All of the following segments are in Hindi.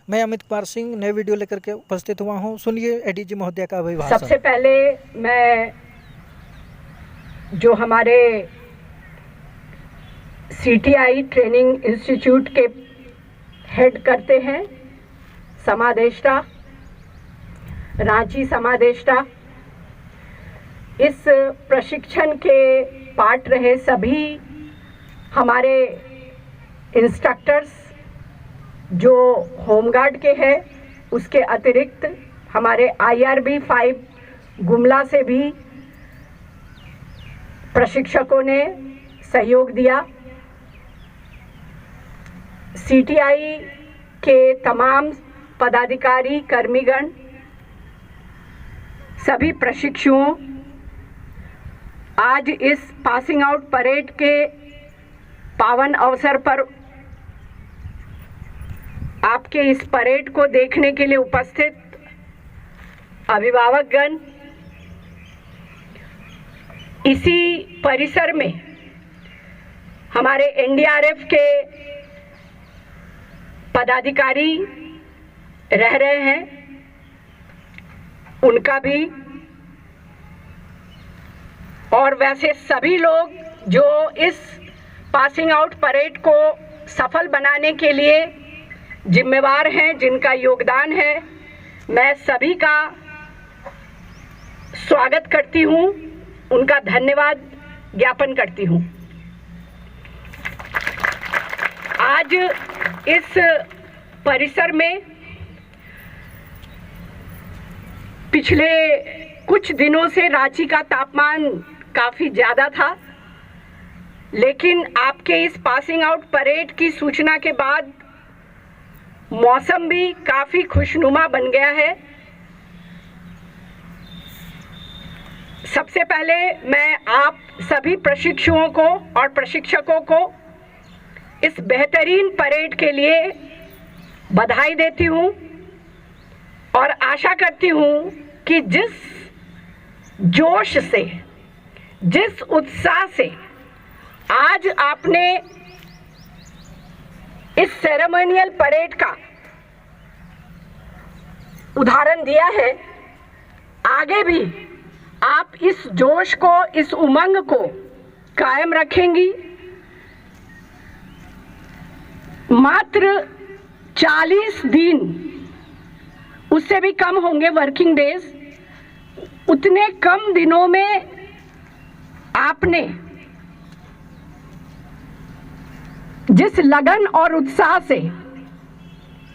मैं अमित कुमार सिंह नए वीडियो लेकर के उपस्थित हुआ हूं। सुनिए एडीजी महोदया का अभिभाषण। सबसे पहले मैं जो हमारे सीटीआई ट्रेनिंग इंस्टीट्यूट के हेड करते हैं, समादेष्टा, रांची समादेष्टा, इस प्रशिक्षण के पार्ट रहे सभी हमारे इंस्ट्रक्टर्स जो होमगार्ड के हैं, उसके अतिरिक्त हमारे IRB 5 गुमला से भी प्रशिक्षकों ने सहयोग दिया। CTI के तमाम पदाधिकारी, कर्मीगण, सभी प्रशिक्षुओं, आज इस पासिंग आउट परेड के पावन अवसर पर आपके इस परेड को देखने के लिए उपस्थित अभिभावकगण, इसी परिसर में हमारे NDRF के पदाधिकारी रह रहे हैं, उनका भी, और वैसे सभी लोग जो इस पासिंग आउट परेड को सफल बनाने के लिए जिम्मेवार हैं, जिनका योगदान है, मैं सभी का स्वागत करती हूं, उनका धन्यवाद ज्ञापन करती हूं। आज इस परिसर में पिछले कुछ दिनों से रांची का तापमान काफ़ी ज़्यादा था, लेकिन आपके इस पासिंग आउट परेड की सूचना के बाद मौसम भी काफ़ी खुशनुमा बन गया है। सबसे पहले मैं आप सभी प्रशिक्षुओं को और प्रशिक्षकों को इस बेहतरीन परेड के लिए बधाई देती हूं और आशा करती हूं कि जिस जोश से, जिस उत्साह से आज आपने इस सेरेमोनियल परेड का उदाहरण दिया है, आगे भी आप इस जोश को, इस उमंग को कायम रखेंगी। मात्र 40 दिन, उससे भी कम होंगे वर्किंग डेज, उतने कम दिनों में आपने जिस लगन और उत्साह से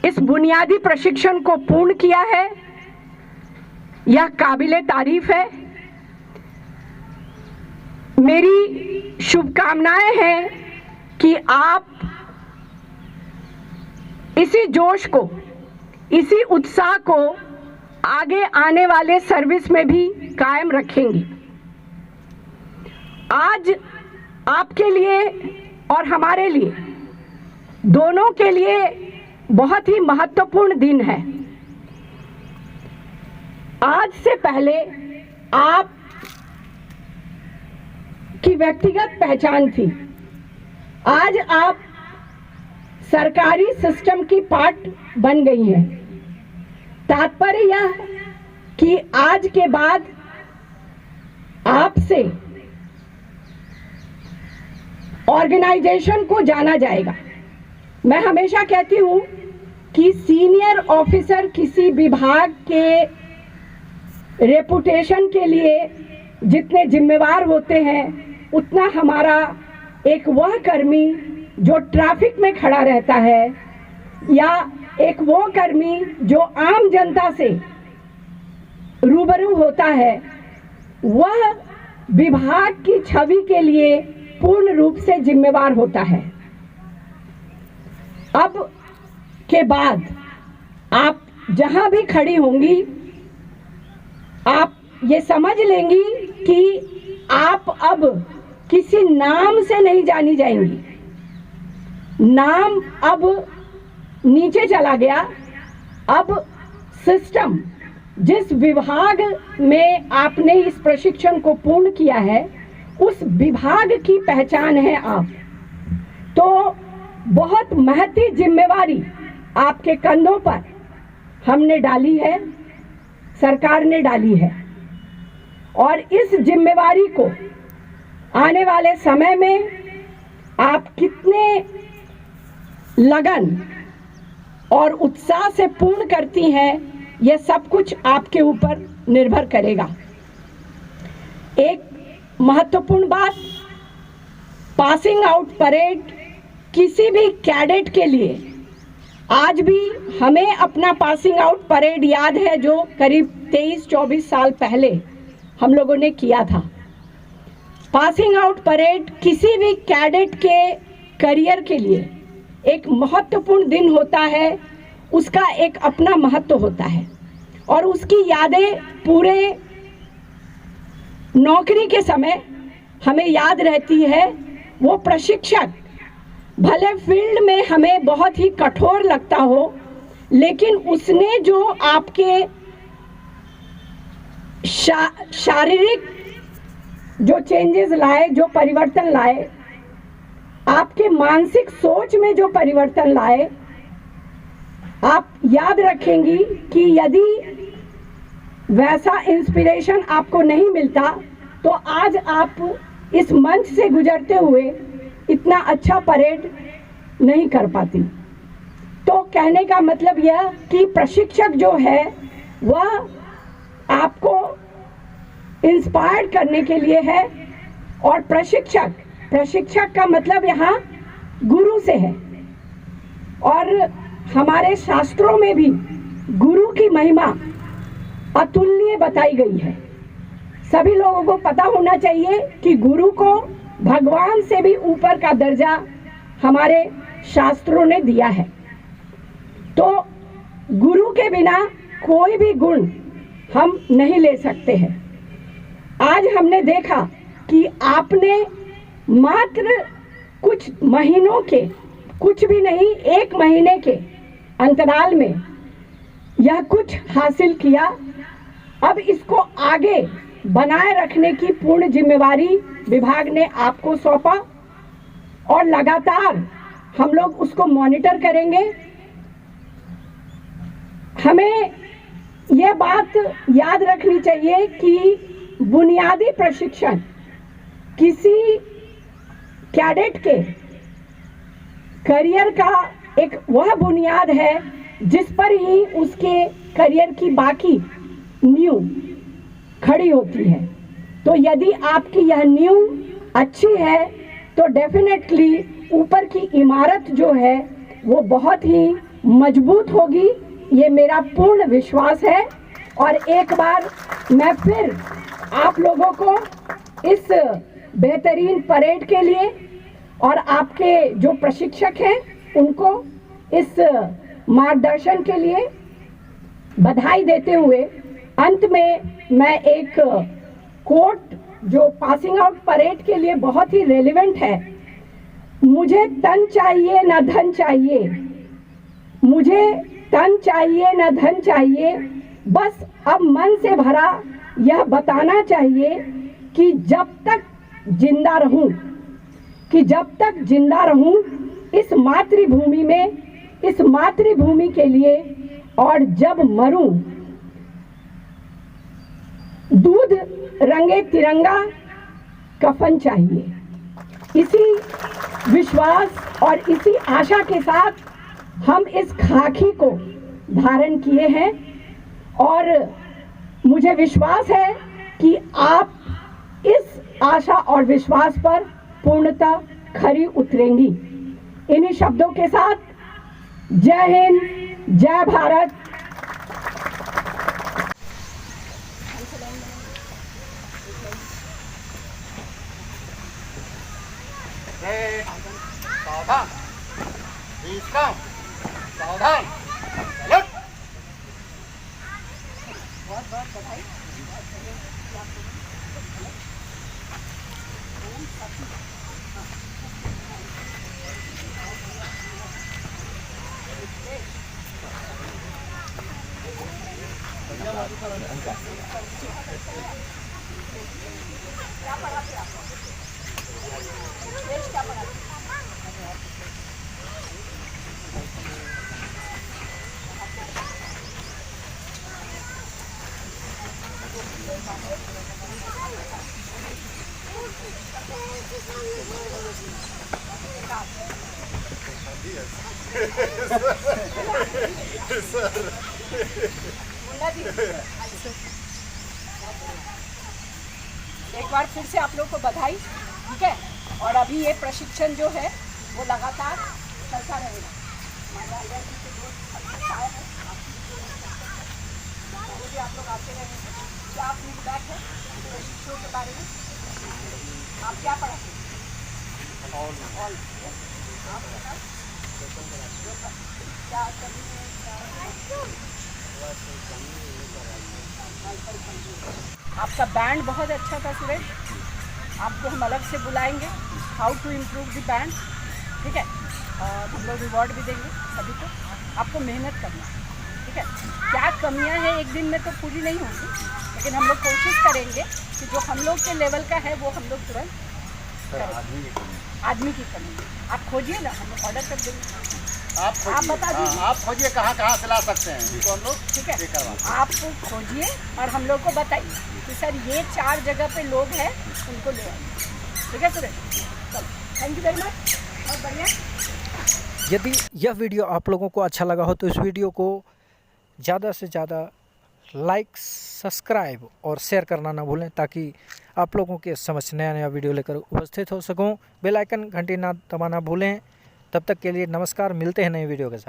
इस बुनियादी प्रशिक्षण को पूर्ण किया है, यह काबिले तारीफ है। मेरी शुभकामनाएं हैं कि आप इसी जोश को, इसी उत्साह को आगे आने वाले सर्विस में भी कायम रखेंगी। आज आपके लिए और हमारे लिए, दोनों के लिए बहुत ही महत्वपूर्ण दिन है। आज से पहले आप की व्यक्तिगत पहचान थी, आज आप सरकारी सिस्टम की पार्ट बन गई हैं। तात्पर्य यह कि आज के बाद आपसे ऑर्गेनाइजेशन को जाना जाएगा। मैं हमेशा कहती हूँ कि सीनियर ऑफिसर किसी विभाग के रेपुटेशन के लिए जितने जिम्मेवार होते हैं, उतना हमारा एक वह कर्मी जो ट्रैफिक में खड़ा रहता है, या एक वो कर्मी जो आम जनता से रूबरू होता है, वह विभाग की छवि के लिए पूर्ण रूप से जिम्मेवार होता है। अब के बाद आप जहां भी खड़ी होंगी, आप ये समझ लेंगी कि आप अब किसी नाम से नहीं जानी जाएंगी। नाम अब नीचे चला गया। अब सिस्टम, जिस विभाग में आपने इस प्रशिक्षण को पूर्ण किया है, उस विभाग की पहचान है आप। तो बहुत महती जिम्मेवारी आपके कंधों पर हमने डाली है, सरकार ने डाली है। और इस जिम्मेवारी को आने वाले समय में आप कितने लगन और उत्साह से पूर्ण करती हैं, यह सब कुछ आपके ऊपर निर्भर करेगा। एक महत्वपूर्ण बात, पासिंग आउट परेड किसी भी कैडेट के लिए, आज भी हमें अपना पासिंग आउट परेड याद है जो करीब 23-24 साल पहले हम लोगों ने किया था। पासिंग आउट परेड किसी भी कैडेट के करियर के लिए एक महत्वपूर्ण दिन होता है, उसका एक अपना महत्व होता है और उसकी यादें पूरे नौकरी के समय हमें याद रहती है। वो प्रशिक्षक भले फील्ड में हमें बहुत ही कठोर लगता हो, लेकिन उसने जो आपके शारीरिक जो चेंजेस लाए, जो परिवर्तन लाए, आपके मानसिक सोच में जो परिवर्तन लाए, आप याद रखेंगी कि यदि वैसा इंस्पिरेशन आपको नहीं मिलता तो आज आप इस मंच से गुजरते हुए इतना अच्छा परेड नहीं कर पाती। तो कहने का मतलब यह कि प्रशिक्षक जो है वह आपको इंस्पायर करने के लिए है, और प्रशिक्षक का मतलब यहाँ गुरु से है। और हमारे शास्त्रों में भी गुरु की महिमा अतुलनीय बताई गई है। सभी लोगों को पता होना चाहिए कि गुरु को भगवान से भी ऊपर का दर्जा हमारे शास्त्रों ने दिया है। तो गुरु के बिना कोई भी गुण हम नहीं ले सकते हैं। आज हमने देखा कि आपने मात्र कुछ महीनों के, कुछ भी नहीं, 1 महीने के अंतराल में यह कुछ हासिल किया। अब इसको आगे बनाए रखने की पूर्ण जिम्मेवारी विभाग ने आपको सौंपा और लगातार हम लोग उसको मॉनिटर करेंगे। हमें यह बात याद रखनी चाहिए कि बुनियादी प्रशिक्षण किसी कैडेट के करियर का एक वह बुनियाद है जिस पर ही उसके करियर की बाकी नींव खड़ी होती है। तो यदि आपकी यह नींव अच्छी है तो डेफिनेटली ऊपर की इमारत जो है वो बहुत ही मजबूत होगी, ये मेरा पूर्ण विश्वास है। और एक बार मैं फिर आप लोगों को इस बेहतरीन परेड के लिए और आपके जो प्रशिक्षक हैं उनको इस मार्गदर्शन के लिए बधाई देते हुए अंत में मैं एक कोट जो पासिंग आउट परेड के लिए बहुत ही रेलेवेंट है, मुझे तन चाहिए न धन चाहिए, मुझे तन चाहिए न धन चाहिए, बस अब मन से भरा यह बताना चाहिए कि जब तक जिंदा रहूं, कि जब तक जिंदा रहूं इस मातृभूमि में, इस मातृभूमि के लिए, और जब मरूं दूध रंगे तिरंगा कफन चाहिए। इसी विश्वास और इसी आशा के साथ हम इस खाकी को धारण किए हैं और मुझे विश्वास है कि आप इस आशा और विश्वास पर पूर्णतः खरी उतरेंगी। इन्हीं शब्दों के साथ जय हिंद, जय भारत। सावधान, विश्राम, सावधान, चलो। बहुत बहुत बधाई। मुन्ना जी, एक बार फिर से आप लोग को बधाई, ठीक है। और अभी ये प्रशिक्षण जो है वो लगातार चलता रहेगा। मालवाड़िया जी के दोस्त शायद है, वो भी आप लोग आते रहेंगे। क्या फीडबैक है प्रशिक्षणों के बारे में? आप क्या पढ़ाते हैं? ऑल। आप बताओ। क्या कमी है? आपका बैंड बहुत अच्छा था सुरेश, आपको हम अलग से बुलाएंगे, how to improve the band, ठीक है। और हम लोग रिवॉर्ड भी देंगे सभी को। आपको मेहनत करना है, ठीक है। क्या कमियां हैं एक दिन में तो पूरी नहीं होंगी, लेकिन हम लोग कोशिश करेंगे कि जो हम लोग के लेवल का है वो हम लोग तुरंत करें। आदमी की कमी आप खोजिए ना, हम ऑर्डर कर देंगे। आप बता दीजिए, आप खोजिए कहाँ से ला सकते हैं, इसको हम लोग ठीक है। ये करवा आप खोजिए और हम लोग को बताइए कि सर ये 4 जगह पे लोग हैं, उनको ले आइए, ठीक है सुरेश। चलो, थैंक यू वेरी मच, बहुत बढ़िया। यदि यह वीडियो आप लोगों को अच्छा लगा हो तो इस वीडियो को ज़्यादा से ज़्यादा लाइक, सब्सक्राइब और शेयर करना ना भूलें, ताकि आप लोगों के समझ नया नया वीडियो लेकर उपस्थित हो सकूं। बेल आइकन घंटी ना दबाना भूलें। तब तक के लिए नमस्कार, मिलते हैं नए वीडियो के साथ।